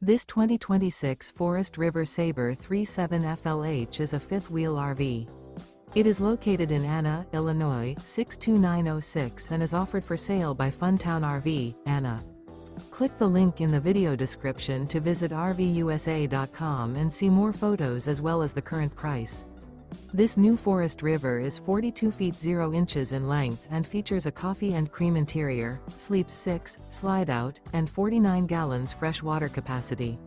This 2026 Forest River Sabre 37 FLH is a fifth-wheel RV. It is located in Anna, Illinois, 62906 and is offered for sale by Funtown RV, Anna. Click the link in the video description to visit RVUSA.com and see more photos as well as the current price. This new Forest River is 42 feet 0 inches in length and features a coffee and cream interior, sleeps 6, slide-out, and 49 gallons fresh water capacity.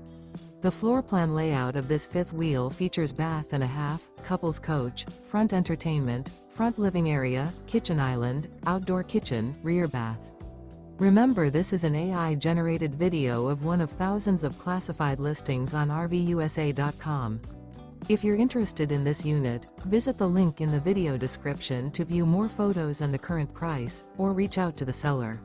The floor plan layout of this fifth wheel features bath and a half, couples coach, front entertainment, front living area, kitchen island, outdoor kitchen, rear bath. Remember, this is an AI-generated video of one of thousands of classified listings on RVUSA.com. If you're interested in this unit, visit the link in the video description to view more photos and the current price, or reach out to the seller.